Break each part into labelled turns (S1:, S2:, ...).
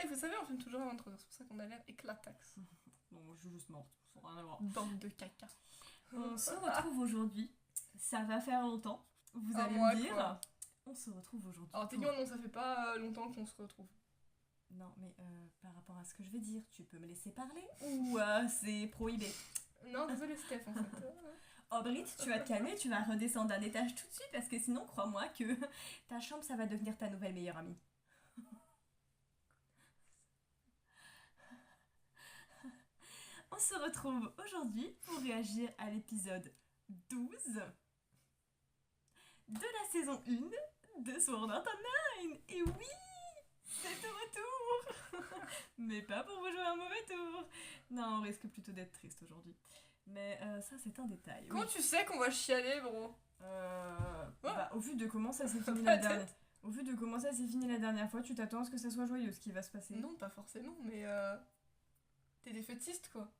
S1: Vous savez, on filme toujours à 23h, c'est pour ça qu'on a l'air éclataxe.
S2: Non, je suis juste morte, ça n'a rien à voir.
S1: Bande de caca.
S2: On se retrouve aujourd'hui. Ça va faire longtemps, vous
S1: Un
S2: allez
S1: mois,
S2: me dire.
S1: quoi.
S2: On se retrouve aujourd'hui.
S1: Alors, techniquement, non, ça fait pas longtemps qu'on se retrouve.
S2: Non, mais par rapport à ce que je vais dire, tu peux me laisser parler ou c'est prohibé?
S1: Non, désolé, Steph, en fait.
S2: Oh, Brit, tu vas te calmer, tu vas redescendre d'un étage tout de suite parce que sinon, crois-moi que ta chambre, ça va devenir ta nouvelle meilleure amie. On se retrouve aujourd'hui pour réagir à l'épisode 12 de la saison 1 de Sword Art Online. Et oui, c'est de retour. Mais pas pour vous jouer un mauvais tour. Non, on risque plutôt d'être triste aujourd'hui. Mais ça, c'est un détail.
S1: Comment
S2: Oui.
S1: tu sais qu'on va chialer, bro?
S2: Au vu de comment ça s'est fini
S1: Pas
S2: la dernière... Au vu de comment ça s'est fini la dernière fois, tu t'attends à ce que ça soit joyeux ce qui va se passer?
S1: Non, pas forcément, mais t'es défaitiste, quoi.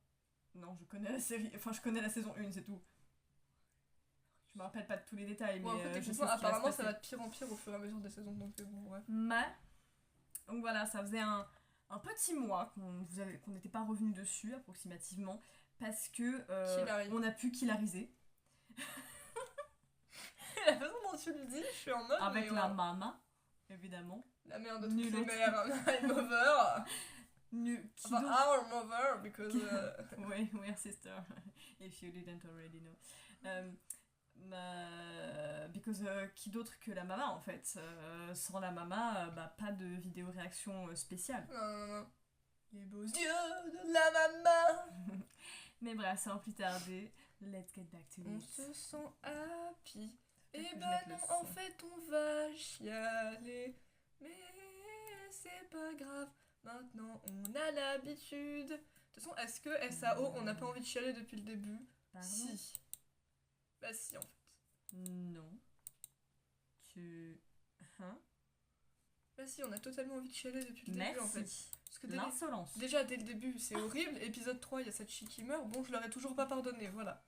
S2: Non, je connais la série, enfin je connais la saison 1, c'est tout. Je me rappelle pas de tous les détails,
S1: Bon,
S2: mais
S1: après,
S2: je sais ce qui
S1: techniquement,
S2: va se
S1: apparemment, ça
S2: passer.
S1: va de pire en pire au fur et à mesure des saisons, donc bon, ouais.
S2: Mais, donc voilà, ça faisait un petit mois qu'on n'était pas revenu dessus, approximativement, parce que
S1: Killary.
S2: on a pu killariser
S1: La façon dont tu le dis, je suis en mode.
S2: avec
S1: mais
S2: la
S1: ouais.
S2: mama, évidemment.
S1: La mère de toutes
S2: Nul
S1: les
S2: autre.
S1: mères, I'm over.
S2: Qui
S1: Enfin,
S2: d'autre?
S1: our mother, because.
S2: Oui, we're sister, if you didn't already know. Because qui d'autre que la mama en fait? Sans la mama, pas de vidéo réaction spéciale.
S1: Non. Les beaux yeux de la maman.
S2: Mais bref, sans plus tarder, let's get back to
S1: On
S2: it.
S1: se sent happy.
S2: Faut
S1: Eh
S2: que je
S1: ben
S2: mette le
S1: non,
S2: son.
S1: en fait, on va chialer. Mais c'est pas grave. Maintenant, on a l'habitude. De toute façon, est-ce que SAO, on n'a pas envie de chialer depuis le début?
S2: Pardon?
S1: Si. Bah si, en fait.
S2: Non. Tu... Hein?
S1: Bah si, on a totalement envie de chialer depuis le début, en fait.
S2: Merci.
S1: Parce que
S2: L'insolence.
S1: déjà, dès le début, c'est horrible. Épisode 3, il y a cette fille qui meurt. Bon, je leur ai toujours pas pardonné, voilà.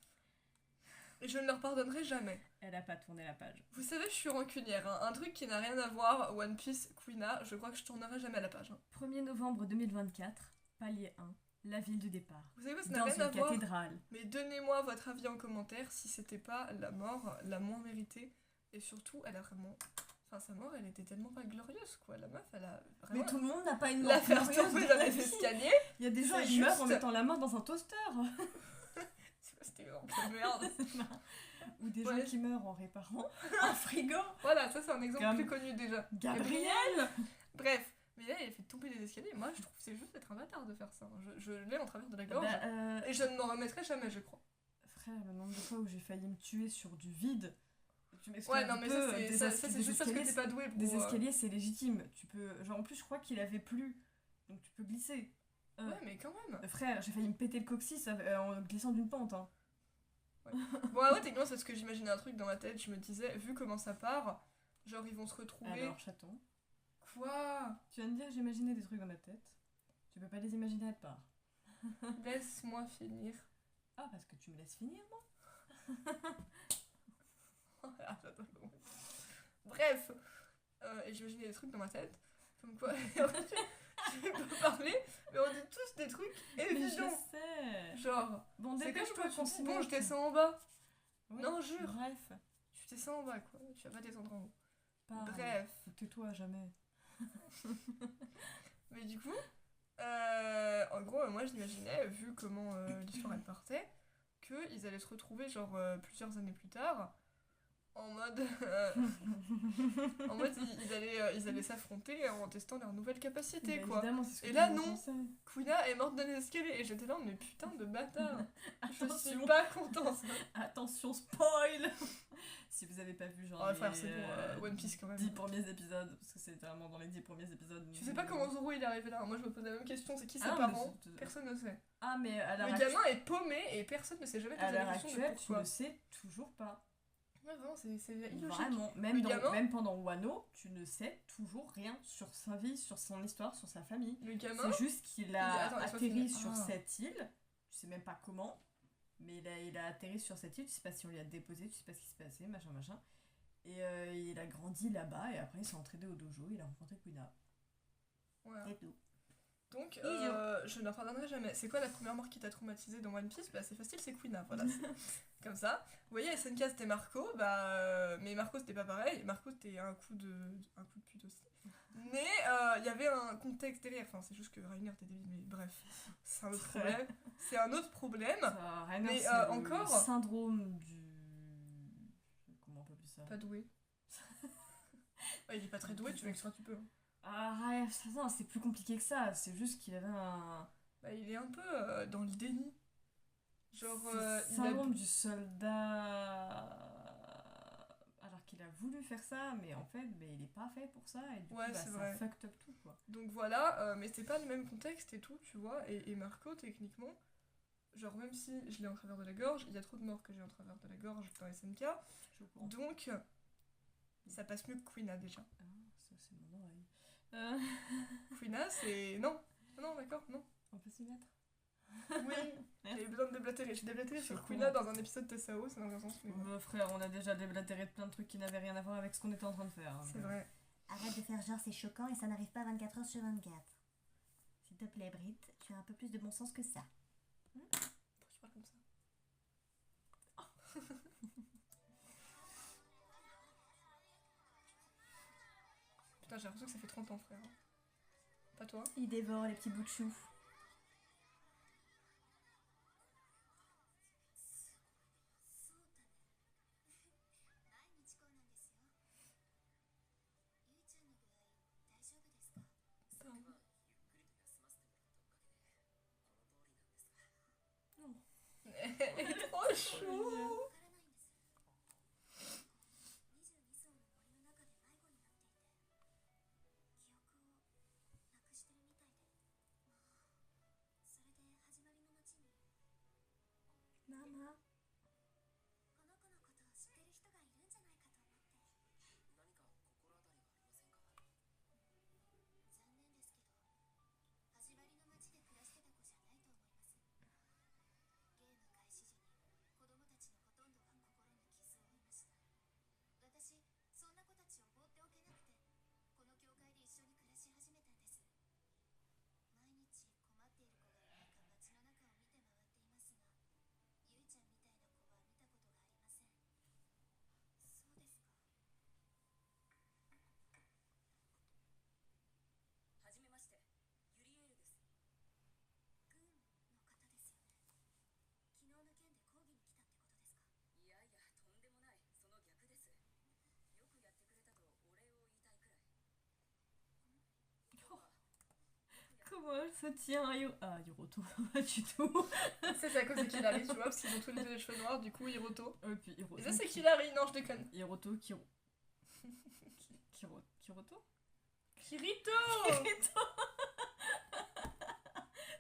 S1: Et je ne leur pardonnerai jamais.
S2: Elle a pas tourné la page.
S1: Vous savez, je suis rancunière. Hein. Un truc qui n'a rien à voir, One Piece, Quina, je crois que je tournerai jamais la page. Hein.
S2: 1er novembre 2024, palier 1, la ville de départ.
S1: Vous savez quoi, ça n'a
S2: Dans
S1: rien à
S2: une
S1: voir.
S2: cathédrale.
S1: Mais donnez-moi votre avis en commentaire si c'était pas la mort la moins méritée. Et surtout, elle a vraiment... Enfin, sa mort, elle était tellement pas glorieuse, quoi. La meuf, elle a vraiment...
S2: Mais tout le monde n'a pas une
S1: La
S2: mort
S1: faire
S2: glorieuse
S1: tomber
S2: dans
S1: dans
S2: la
S1: les
S2: vie.
S1: escaliers.
S2: Il y a des gens
S1: C'est
S2: qui meurent en
S1: juste-
S2: mettant la main dans un toaster.
S1: C'est quoi cet exemple de merde?
S2: Ou des gens
S1: Ouais.
S2: qui meurent en réparant un frigo.
S1: Voilà, ça c'est un exemple
S2: Comme
S1: plus connu déjà.
S2: Gabriel.
S1: Bref, mais là, elle fait tomber les escaliers. Moi, je trouve que c'est juste être un bâtard de faire ça. Je l'ai en travers de la gorge. Et je ne m'en remettrai jamais, je crois.
S2: Frère, le nombre de fois où j'ai failli me tuer sur du vide. Tu m'excuses
S1: Ouais,
S2: un
S1: non, mais
S2: peu,
S1: ça, c'est
S2: des
S1: juste parce que
S2: escaliers,
S1: t'es pas doué, bro.
S2: Des escaliers, c'est légitime. Tu peux. Genre, en plus, je crois qu'il avait plu. Donc, tu peux glisser.
S1: Ouais, mais quand même.
S2: Frère, j'ai failli me péter le coccyx en glissant d'une pente. Hein.
S1: Bon, ouais, techniquement, c'est parce que j'imaginais un truc dans ma tête. Je me disais, vu comment ça part, genre, ils vont se retrouver.
S2: Alors, chaton.
S1: Quoi?
S2: Tu viens de dire j'imaginais des trucs dans ma tête. Tu peux pas les imaginer à part.
S1: Laisse-moi finir.
S2: Ah, parce que tu me laisses finir, moi.
S1: Bref, et j'imaginais des trucs dans ma tête. Comme quoi, je peux parler, mais on dit tous des trucs
S2: Mais
S1: évidents.
S2: je sais.
S1: Genre,
S2: Bon,
S1: c'est comme
S2: dépêche-toi,
S1: quand tu dis,
S2: continue.
S1: bon, je descends en bas.
S2: Oui,
S1: Non, jure.
S2: Bref.
S1: Tu descends en bas, quoi. Tu vas pas descendre en haut.
S2: Parle.
S1: Bref.
S2: Tais-toi, jamais.
S1: Mais du coup, en gros, moi, je l'imaginais, vu comment l'histoire elle partait, qu'ils allaient se retrouver, genre, plusieurs années plus tard, en mode... en mode, ils allaient s'affronter en testant leurs nouvelles capacités,
S2: Bah,
S1: quoi.
S2: évidemment, c'est ce que
S1: Et là,
S2: tout le monde
S1: non.
S2: pensait.
S1: Quina est morte dans les escaliers, et j'étais là, mais putain de bâtard. Je suis
S2: Attention.
S1: pas contente.
S2: Attention, spoil. Si vous avez pas vu, genre,
S1: Oh, frère,
S2: les,
S1: c'est bon, One Piece, quand même.
S2: 10 premiers épisodes, parce que c'est vraiment dans les 10 premiers épisodes.
S1: Tu sais pas comment Zoro il est arrivé là. Moi, je me pose la même question, c'est qui ses
S2: Ah, mais
S1: parents?
S2: c'est-
S1: Personne ne sait.
S2: Ah, mais à l'heure
S1: Le gamin est paumé et personne ne s'est jamais
S2: à
S1: posé la
S2: l'heure
S1: question de
S2: actuelle, tu
S1: pourquoi.
S2: ne sais toujours pas.
S1: Ouais, vraiment, c'est illogique.
S2: Vraiment,
S1: Le
S2: même,
S1: gamin-
S2: même pendant Wano, tu ne sais toujours rien sur sa vie, sur son histoire, sur sa famille.
S1: Le gamin,
S2: C'est juste qu'il a
S1: Attends, laisse-moi
S2: atterri
S1: finir.
S2: sur
S1: Ah.
S2: cette île, tu sais même pas comment, mais il a atterri sur cette île, tu sais pas si on lui a déposé, tu sais pas ce qui s'est passé, machin. Et il a grandi là-bas, et après il s'est entraîné au dojo, il a rencontré Quina.
S1: voilà.
S3: C'est tout.
S1: Donc,
S3: Idiot.
S1: je n'en pardonnerai jamais. C'est quoi la première mort qui t'a traumatisé dans One Piece? Bah, c'est facile, c'est Quina, voilà. C'est comme ça. Vous voyez, SNK c'était Marco, mais Marco c'était pas pareil. Marco c'était un coup de pute aussi. Mais il y avait un contexte derrière. Enfin, c'est juste que Rainer était débile, mais bref, c'est un autre problème. C'est un autre problème.
S2: Rainer,
S1: Mais,
S2: c'est le
S1: encore
S2: syndrome du... Comment on peut appeler ça?
S1: Pas doué. Ouais, il est pas très doué, tu m'expliques un petit peu.
S2: Ah, ouais, non, c'est plus compliqué que ça. C'est juste qu'il avait un...
S1: Bah, il est un peu dans le déni. Genre,
S2: C'est le
S1: il
S2: syndrome du soldat... Alors qu'il a voulu faire ça, mais en fait, il est pas fait pour ça. Et du
S1: Ouais,
S2: coup,
S1: c'est
S2: ça
S1: vrai.
S2: fucked up tout, quoi.
S1: Donc voilà, mais c'est pas le même contexte et tout, tu vois. Et Marco, techniquement, genre même si je l'ai en travers de la gorge, il y a trop de morts que j'ai en travers de la gorge dans SNK.
S2: Je suis au courant.
S1: Donc, ça passe mieux que Quina déjà.
S2: Ah, ça, c'est mon oreille.
S1: Quina, c'est... Non, non, d'accord, non.
S2: On peut s'y mettre?
S1: Oui, j'ai eu besoin de déblatérer. J'ai déblatéré
S2: Je suis
S1: sur
S2: au
S1: Quina
S2: courant.
S1: dans un épisode de SAO, ça n'a aucun sens, mais bon.
S2: Frère, on a déjà déblatéré de plein de trucs qui n'avaient rien à voir avec ce qu'on était en train de faire.
S1: C'est vrai.
S3: Arrête de faire genre c'est choquant et ça n'arrive pas 24 heures sur 24. S'il te plaît, Brit, tu as un peu plus de bon sens que ça.
S1: Pourquoi tu parles comme ça? Putain, j'ai l'impression que ça fait 30 ans, frère. Pas toi?
S3: Il dévore les petits bouts de chou.
S1: Elle est trop chou.
S3: Maman.
S2: Comment elle se tient à Hiroto? Pas du tout.
S1: C'est à cause de Kilari, tu vois, parce qu'ils ont tous les deux les cheveux noirs, du coup, Hiroto.
S2: Et puis Hiroto.
S1: Et ça, c'est Kilari, non, je déconne.
S2: Hiroto, Kiroto?
S1: Kirito.
S2: Kirito.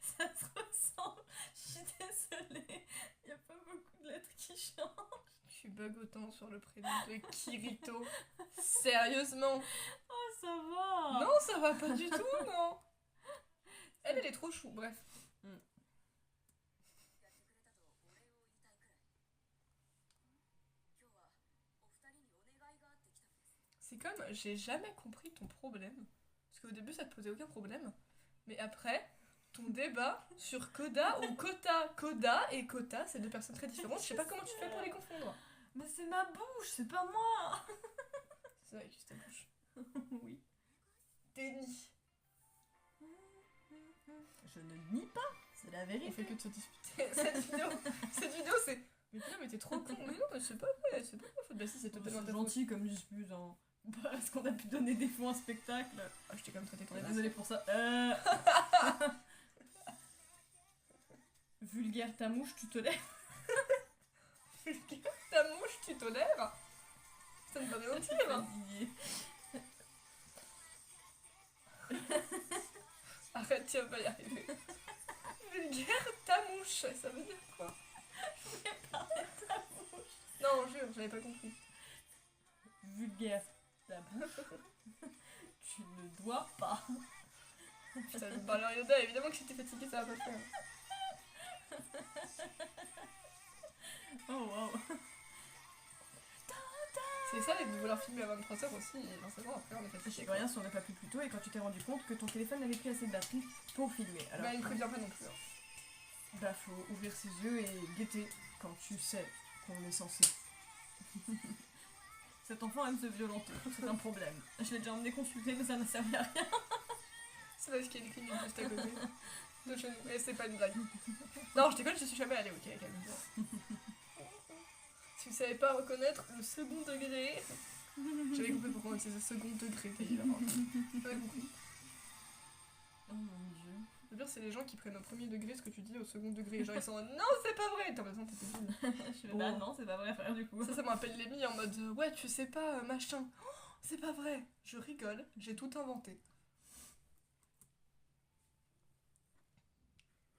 S2: Ça se ressemble. Je suis désolée. Il y a pas beaucoup de lettres qui changent.
S1: Tu bugs autant sur le prénom de Kirito. Sérieusement.
S2: Oh, ça va.
S1: Non, ça va pas du tout, non. Elle est trop chou, bref. C'est comme, j'ai jamais compris ton problème. Parce qu'au début, ça te posait aucun problème. Mais après, ton débat sur Koda ou Kota. Koda et Kota, c'est deux personnes très différentes. Je sais pas comment tu fais pour les confondre.
S2: Mais c'est ma bouche, c'est pas moi.
S1: C'est vrai, juste ta bouche.
S2: Oui.
S1: Déni.
S2: Je ne nie pas, c'est la
S1: On
S2: vérité.
S1: fait que de se disputer. Cette vidéo, c'est. Mais putain, mais t'es trop con. Mais non, mais c'est pas vrai, c'est pas ma faute. Bah si, c'est totalement
S2: C'est
S1: ta faute.
S2: gentil comme dispute, hein. Parce qu'on a pu donner des fois un spectacle.
S1: Ah, je t'ai quand même traité
S2: On
S1: de
S2: est
S1: connasse.
S2: désolé pour ça. Vulgaire ta mouche, tu te lèves.
S1: Ta mouche, tu tolères. Ça ne veut rien dire. Hein. Arrête, tu vas pas y arriver. Vulgaire ta mouche, ça veut dire quoi? Non, jure, j'avais pas compris.
S2: Vulgaire ta bouche. Tu ne dois pas.
S1: Putain, le parleur Yoda, évidemment que si t'es fatigué, ça va pas faire.
S2: Oh wow.
S1: C'est ça, et de vouloir filmer à 23h aussi, et forcément après on est
S2: Je
S1: fatigué.
S2: sais
S1: quoi.
S2: rien si on n'a pas pu plus tôt et quand tu t'es rendu compte que ton téléphone n'avait plus assez de batterie pour filmer. Alors,
S1: Bah il me prévient pas non plus. Hein.
S2: bah faut ouvrir ses yeux et guetter quand tu sais qu'on est censé. Cet enfant aime se violenter, c'est un problème. Je l'ai déjà emmené consulter mais ça n'a servi à rien.
S1: C'est parce qu'il y a une clinique juste à côté de chez nous, et c'est pas une blague. Non, je déconne, je suis jamais allée, ok, calme-toi. Si vous savez pas reconnaître le second degré, j'avais compris pourquoi on utilisait second degré d'ailleurs. J'avais compris.
S2: Oh mon dieu.
S1: Le pire, c'est les gens qui prennent au premier degré ce que tu dis au second degré. Genre, ils sont en mode non, c'est pas vrai! T'as l'impression que t'es débile.
S2: Je fais, bah non, c'est pas vrai frère du coup.
S1: Ça m'appelle Lémi en mode ouais, tu sais pas, machin. Oh, c'est pas vrai! Je rigole, j'ai tout inventé.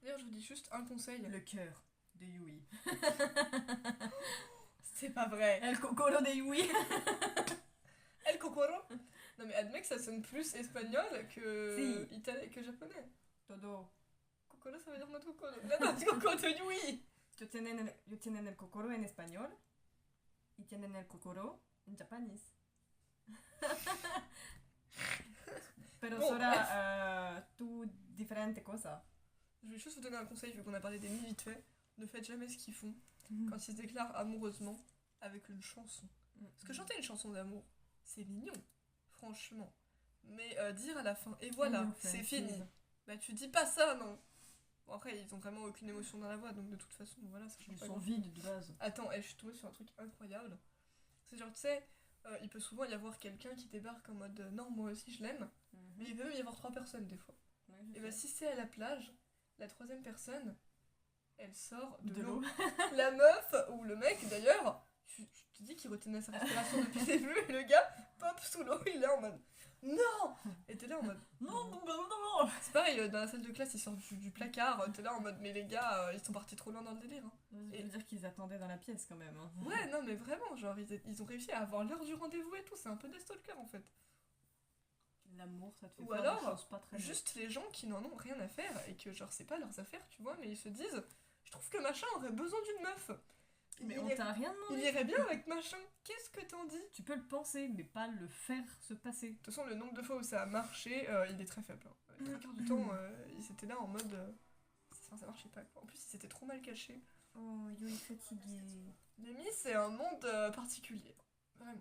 S1: D'ailleurs, je vous dis juste un conseil.
S2: Le cœur de Yui.
S1: C'est pas vrai!
S2: El cocolo de Yui.
S1: El Kokoro? Non, mais admets que ça sonne plus espagnol que, que japonais.
S2: Todo.
S1: Kokoro, ça veut dire notre Kokoro. Non, c'est Kokoro de Yui!
S2: Yo tienen el cocoro en español y tienen el cocoro en japonés. Pero
S1: Bon,
S2: será tu diferente cosa.
S1: Je vais juste vous donner un conseil, vu qu'on a parlé des mi vite fait. Ne faites jamais ce qu'ils font quand ils se déclarent amoureusement avec une chanson. Parce que chanter une chanson d'amour, c'est mignon, franchement. Mais dire à la fin, et voilà, c'est fini. Bah tu dis pas ça, non. Bon après, ils ont vraiment aucune émotion dans la voix, donc de toute façon, voilà, ça change
S2: Ils
S1: pas
S2: sont
S1: grand-chose.
S2: vides de base.
S1: Attends, je suis tombée sur un truc incroyable. C'est genre, tu sais, il peut souvent y avoir quelqu'un qui débarque en mode non, moi aussi je l'aime. Mais il peut même y avoir 3 personnes des fois. Et bah si c'est à la plage, la 3e personne, elle sort de l'eau. La meuf, ou le mec d'ailleurs, je te dis qu'il retenait sa respiration depuis le début, et le gars pop sous l'eau, il est en mode non! Et t'es là en mode
S2: Non.
S1: c'est pareil, dans la salle de classe, ils sortent du placard, t'es là en mode mais les gars, ils sont partis trop loin dans le délire. Hein.
S2: Ça veut dire qu'ils attendaient dans la pièce quand même. Hein.
S1: Ouais, non mais vraiment, genre ils ont réussi à avoir l'heure du rendez-vous et tout, c'est un peu des stalkers en fait.
S2: L'amour, ça te fait
S1: Ou
S2: faire
S1: alors,
S2: des choses pas très
S1: juste les gens qui n'en ont rien à faire et que genre c'est pas leurs affaires, tu vois, mais ils se disent je trouve que machin aurait besoin d'une meuf.
S2: Mais
S1: Il
S2: on
S1: irait-
S2: t'a rien demandé.
S1: Il irait bien avec machin, qu'est-ce que t'en dis?
S2: Tu peux le penser, mais pas le faire se passer.
S1: De toute façon, le nombre de fois où ça a marché, il est très faible. Hein. Les 3 quarts du temps, ils étaient là en mode. Ça marchait pas. Quoi. En plus, ils étaient trop mal cachés.
S3: Oh, Yo est fatigué.
S1: Lémi, c'est un monde particulier. Vraiment.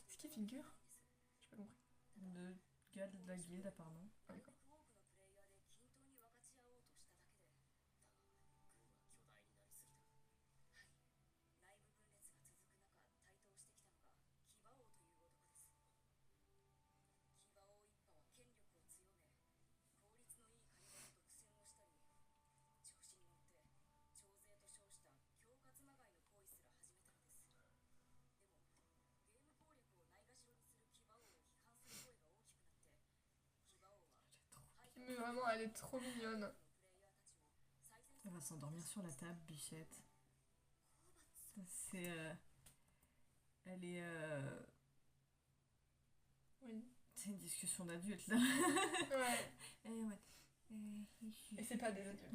S1: C'est qui Finger? J'ai pas compris.
S2: Le gars de la guilde apparemment.
S1: Ah, d'accord. Mais vraiment, elle est trop mignonne.
S2: Elle va s'endormir sur la table, bichette. C'est. Elle est.
S1: Oui.
S2: C'est une discussion d'adulte là.
S1: Ouais.
S3: Ouais.
S1: Et c'est pas des adultes.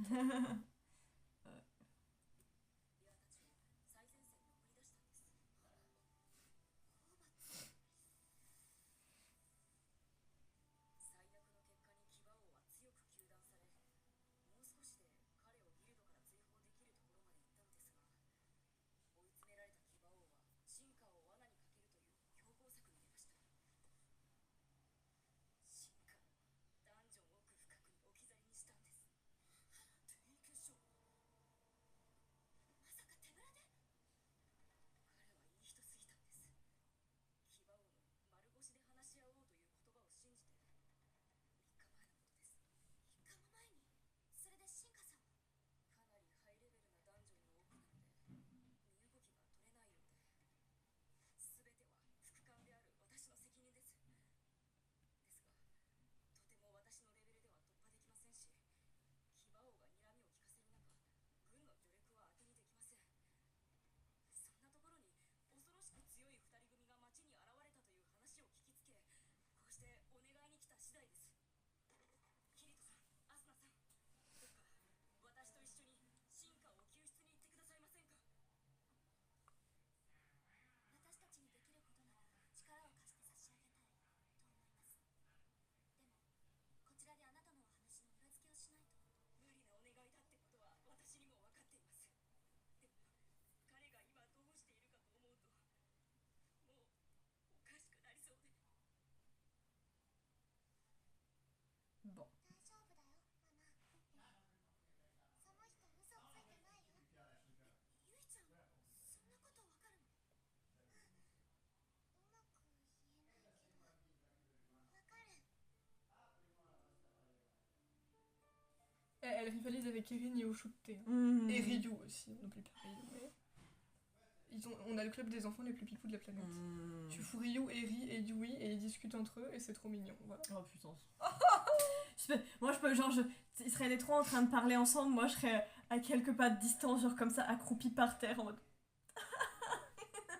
S1: Elle rivalise avec Erin et Oshute. Hein.
S2: Mmh.
S1: Et Ryu aussi, on n'oublie pas Ryu. Mais... on a le club des enfants les plus pipous de la planète.
S2: Mmh.
S1: Tu fous Ryu, Eri et Yui et ils discutent entre eux et c'est trop mignon. Voilà.
S2: Oh putain. Moi je peux, genre, ils seraient les trois en train de parler ensemble, moi je serais à quelques pas de distance, genre comme ça, accroupi par terre en mode.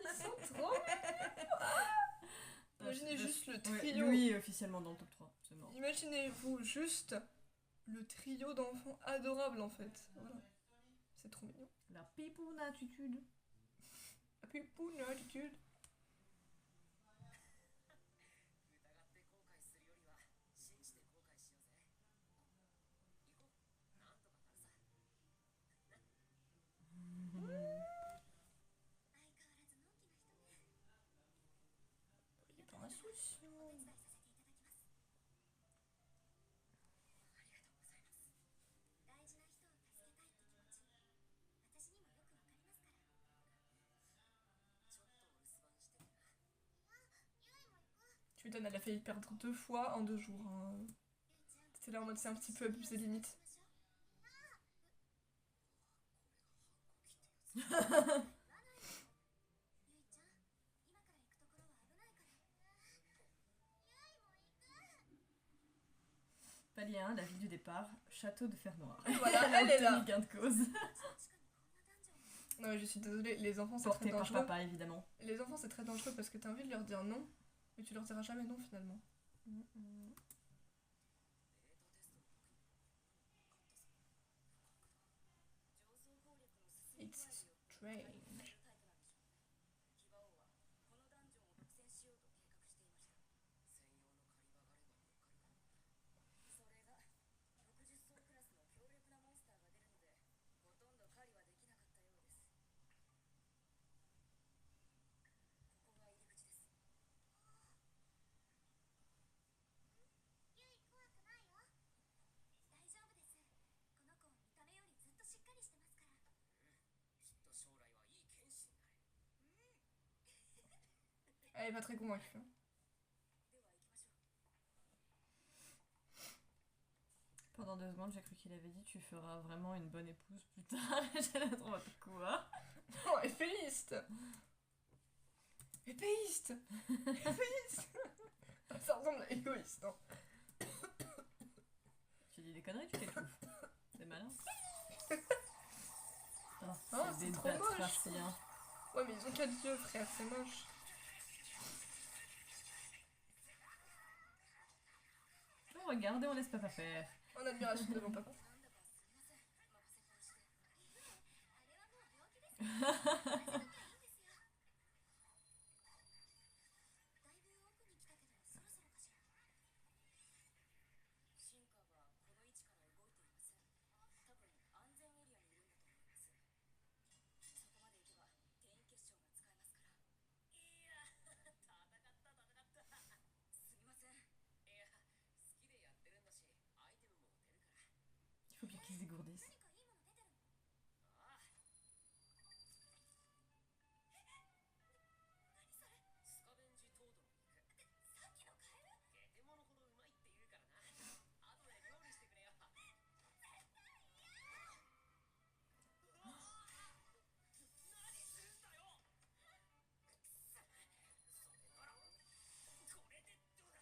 S1: Ils sont trop Imaginez juste le trio.
S2: Oui, officiellement dans le top 3, c'est mort.
S1: Imaginez-vous juste le trio d'enfants adorables en fait. Voilà. C'est trop mignon.
S2: La pipoune attitude.
S1: La pipoune attitude. Il est pas insouciant. Tu m'étonnes, elle a failli perdre 2 fois en 2 jours. Hein. C'était là en mode c'est un petit peu abusé limite.
S2: Palier 1, la ville du départ, château de fer noir.
S1: Et voilà,
S2: Elle a
S1: elle est là.
S2: obtenu gain de cause.
S1: Non mais je suis désolée, les enfants c'est très
S2: Porté par
S1: dangereux.
S2: papa évidemment.
S1: Les enfants c'est très dangereux parce que t'as envie de leur dire non, mais tu leur diras jamais non finalement. It's strange. Elle est pas très convaincue. Hein.
S2: Pendant 2 secondes, j'ai cru qu'il avait dit tu feras vraiment une bonne épouse plus tard. J'allais trop quoi.
S1: Oh, épéiste. Épéiste. Épéiste. Ça ressemble à égoïste. Hein.
S2: Tu dis des conneries, tu t'étouffes. C'est malin. Oh,
S1: Oh,
S2: c'est
S1: c'est
S2: des
S1: trop
S2: bêtes
S1: moche.
S2: raciens.
S1: Ouais mais ils ont 4 yeux frère, c'est moche.
S2: Oh, regardez, on laisse papa faire.
S1: En admiration devant papa.
S2: Il faut bien qu'ils se dégourdissent.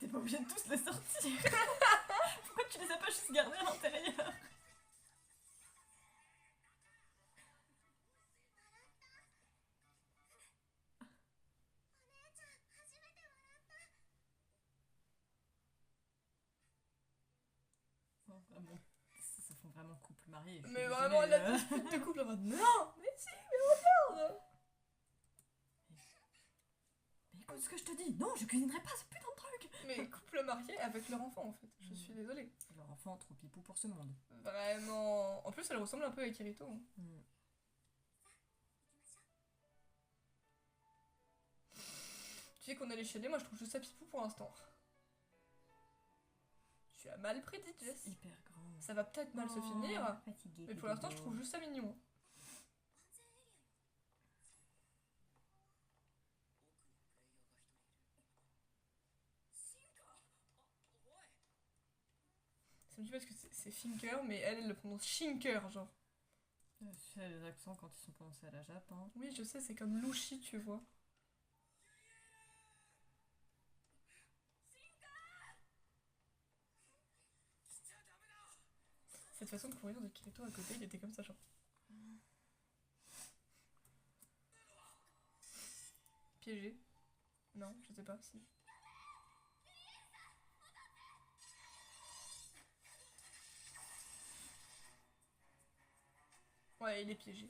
S2: T'es pas obligé de tous les sortir. Pourquoi tu les as pas juste gardés à l'intérieur? Oh, vraiment, ça font vraiment couple marié. je suis
S1: Mais
S2: désolée,
S1: vraiment la dispute de couple en mode non, mais si, mais regarde.
S2: Mais écoute ce que je te dis. Non, je cuisinerai pas ce putain de truc.
S1: Mais couple marié avec leur enfant en fait, je suis désolée.
S2: Leur enfant trop pipou pour ce monde.
S1: Vraiment. En plus elle ressemble un peu à Kirito. Hein. Tu sais qu'on allait chialer, moi je trouve juste ça pipou pour l'instant. Tu as mal pris dit Jess.
S2: Hyper grand.
S1: Ça va peut-être mal se finir,
S3: Fatigué.
S1: mais pour l'instant je trouve juste ça mignon. Ça me me dis parce que c'est Finker, mais elle le prononce Shinker, genre.
S2: Tu sais, les accents quand ils sont prononcés à la Jap. Hein.
S1: Oui, je sais, c'est comme Lushi, tu vois. Cette façon de courir de Kirito à côté, il était comme ça, genre. Piégé. Non, je sais pas, si. Ouais, il est piégé.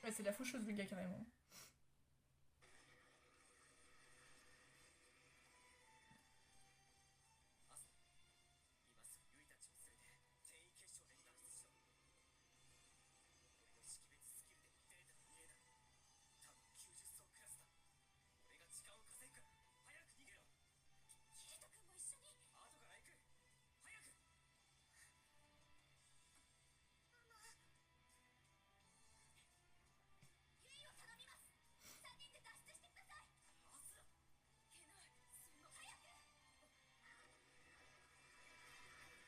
S1: Ouais, c'est la faucheuse, le gars, carrément.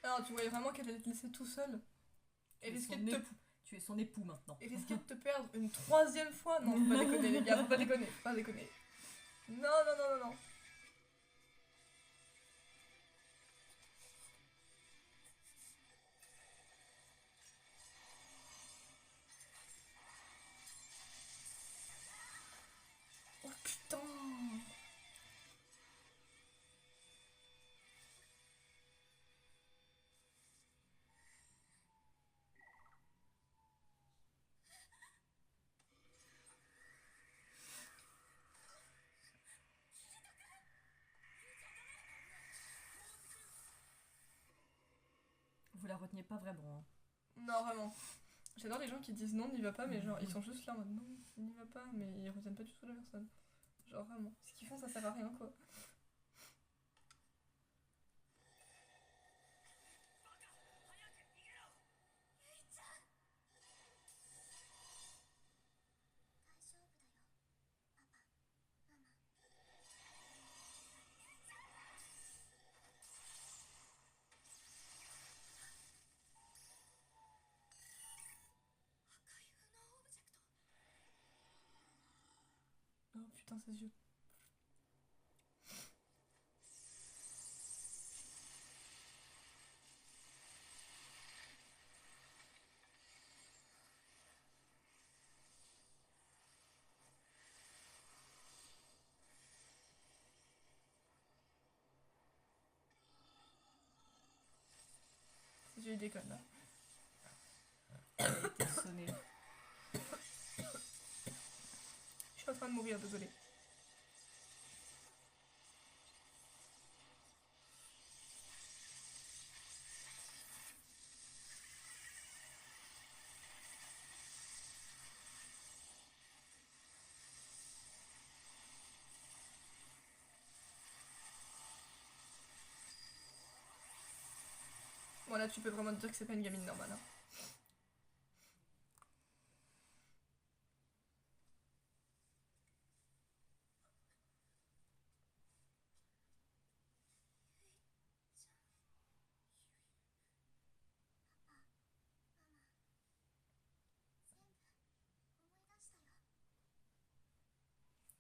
S1: Alors, tu voyais vraiment qu'elle allait te laisser tout seul. Et risquer de te...
S2: Tu es son époux maintenant.
S1: Et risquer de te perdre une troisième fois. Non, faut pas déconner, les gars, faut pas déconner. Non, non, non, non, non. Oh putain.
S2: Vous la reteniez pas vraiment. Hein.
S1: Non, vraiment. J'adore les gens qui disent non, n'y va pas, mais genre, ils sont juste là en mode non, n'y va pas, mais ils retiennent pas du tout la personne. Genre, vraiment. Ce qu'ils font, ça sert à rien, quoi. Oh putain, ses yeux. Ses yeux, ils déconnent là.
S2: Elle a été sonnée.
S1: Je suis en train de mourir, désolée. Bon, là, tu peux vraiment te dire que c'est pas une gamine normale. Hein.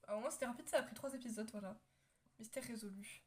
S1: Ah, au moins, c'était rapide, ça a pris 3 épisodes, voilà. Mystère résolu.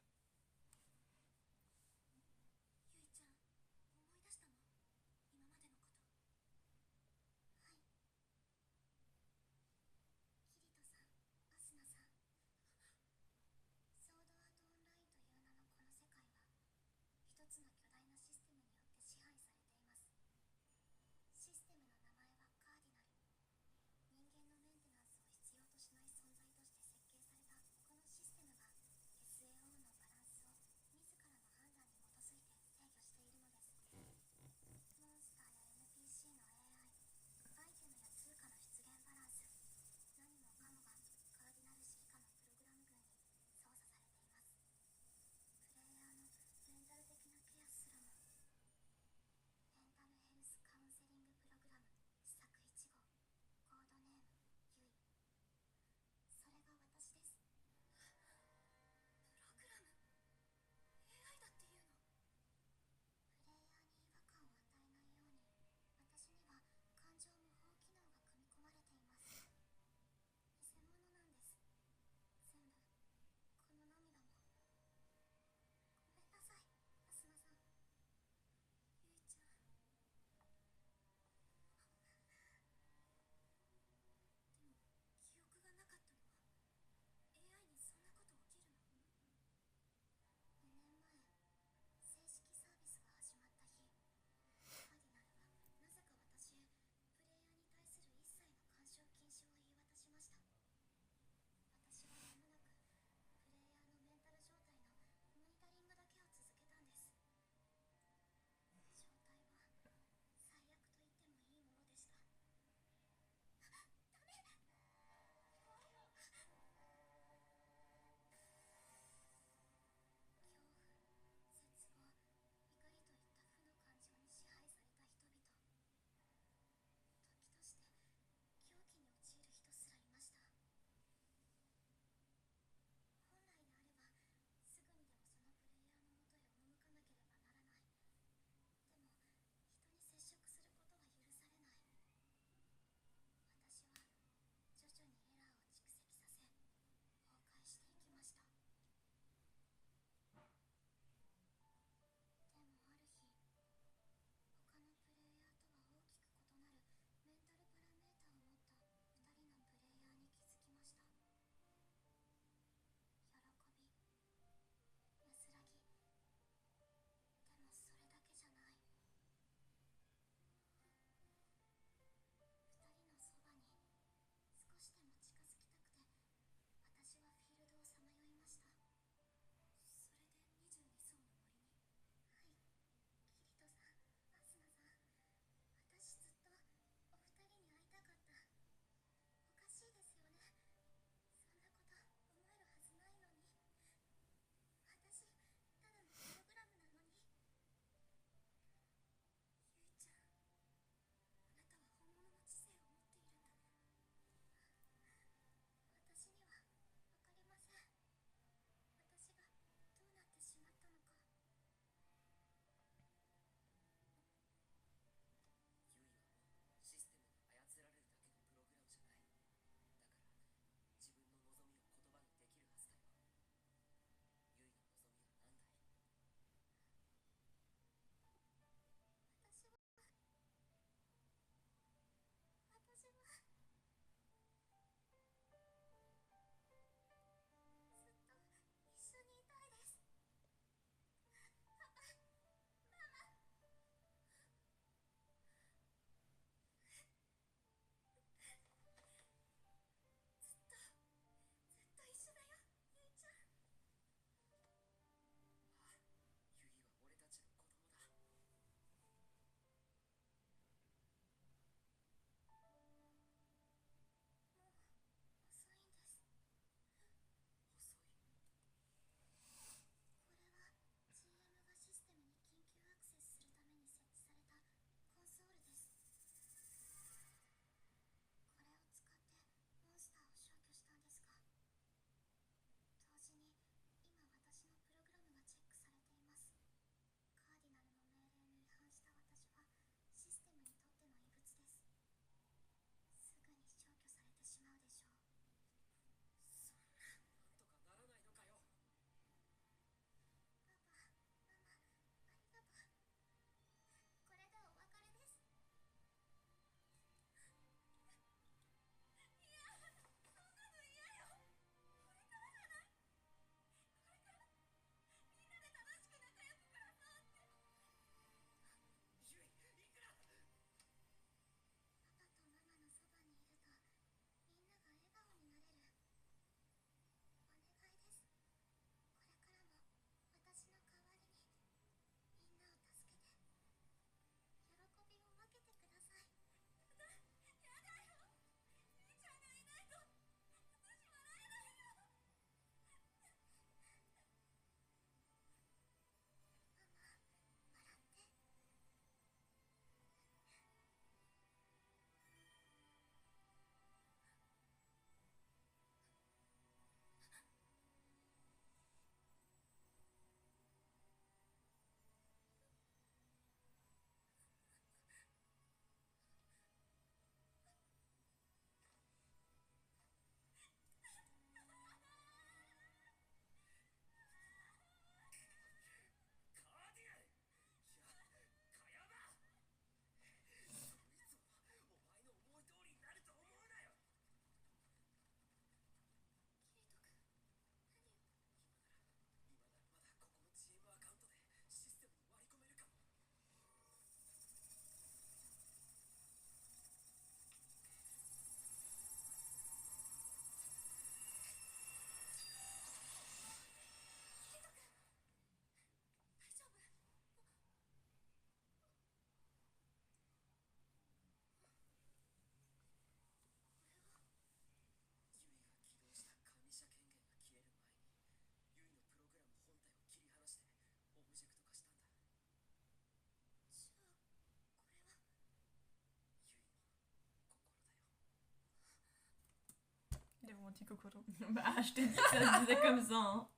S1: dit Kokoro.
S2: Bah, je t'ai dit que ça se disait comme ça, hein.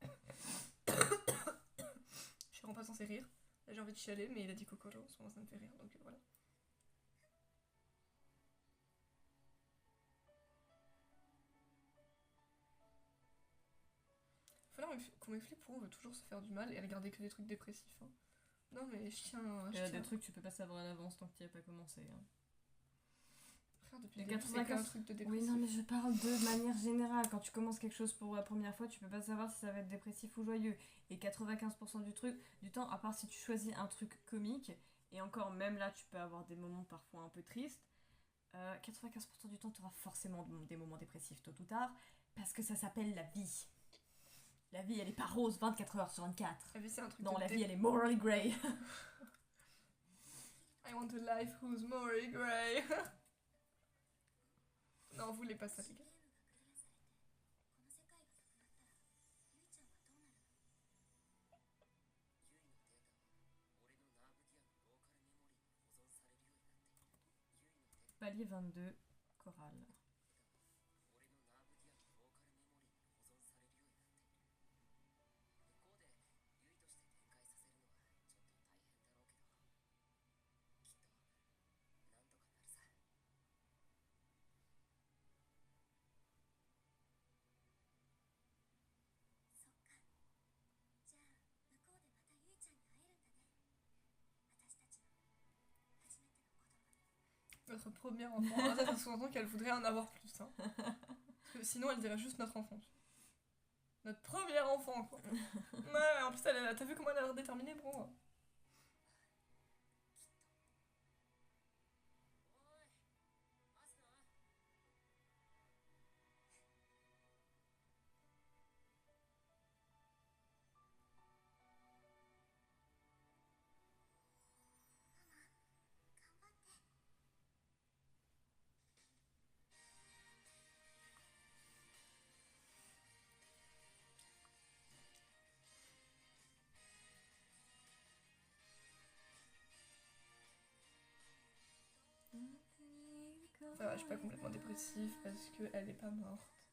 S1: Je suis vraiment pas censée rire. Là, j'ai envie de chialer, mais il a dit Kokoro, souvent ça me fait rire, donc voilà. Falloir qu'on m'explique pourquoi on veut toujours se faire du mal et regarder que des trucs dépressifs. Hein. Non, mais je tiens.
S2: Il y a des trucs que tu peux pas savoir à l'avance tant que tu n'y as pas commencé. Hein.
S1: Frère, depuis
S2: Les
S1: le début, c'est qu'un
S2: 95.
S1: truc de
S2: Oui,
S1: dépressif.
S2: non, mais je parle de manière générale. Quand tu commences quelque chose pour la première fois, tu peux pas savoir si ça va être dépressif ou joyeux. Et 95% du temps, à part si tu choisis un truc comique, et encore, même là, tu peux avoir des moments parfois un peu tristes, 95% du temps, tu auras forcément des moments dépressifs tôt ou tard, parce que ça s'appelle la vie. La vie, elle est pas rose 24 heures sur 24.
S1: La vie, c'est un truc
S2: Non,
S1: de
S2: la vie, elle est morally grey.
S1: I want a life who's more grey. Non, vous voulez pas ça, les gars.
S2: Palier 22, chorale.
S1: Notre premier enfant. Alors ça sous-entend qu'elle voudrait en avoir plus. Hein. Parce que sinon, elle dirait juste notre enfant. Notre premier enfant, quoi. Ouais, en plus, t'as vu comment elle a l'air déterminée, bro. Ça va, je suis pas complètement dépressive parce qu'elle est pas morte.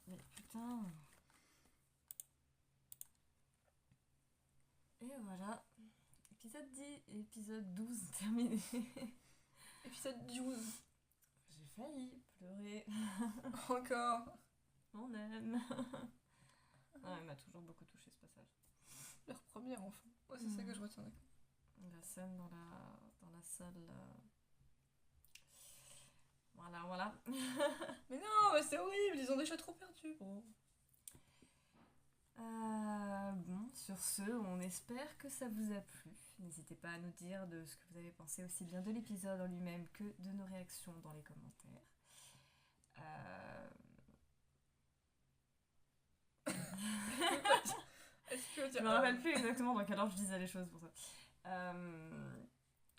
S2: Mais putain. Et voilà. Épisode 10, épisode 12 terminé.
S1: Épisode 12.
S2: J'ai failli pleurer.
S1: Encore.
S2: On aime. Ah, elle m'a toujours beaucoup touché ce passage.
S1: Leur premier enfant. Ouais, c'est ça que je retiens, d'accord.
S2: La scène dans la salle. Voilà.
S1: Mais non, mais c'est horrible, ils ont déjà trop perdu. Bon.
S2: Bon, sur ce, on espère que ça vous a plu. N'hésitez pas à nous dire de ce que vous avez pensé aussi bien de l'épisode en lui-même que de nos réactions dans les commentaires. Je me rappelle plus exactement dans quelle ordre je disais les choses pour ça.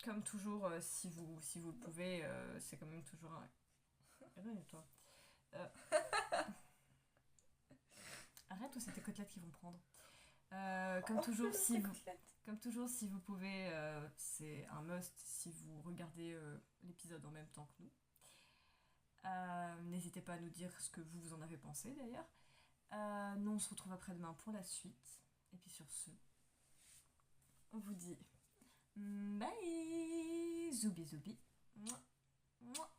S2: Comme toujours, si vous le pouvez, c'est quand même toujours un... Toi. Arrête ou c'est tes côtelettes qui vont prendre. Comme toujours, si vous pouvez, c'est un must si vous regardez l'épisode en même temps que nous. N'hésitez pas à nous dire ce que vous en avez pensé d'ailleurs. Nous on se retrouve après-demain pour la suite. Et puis sur ce, on vous dit bye, zoubi zoubi. Mouah, mouah.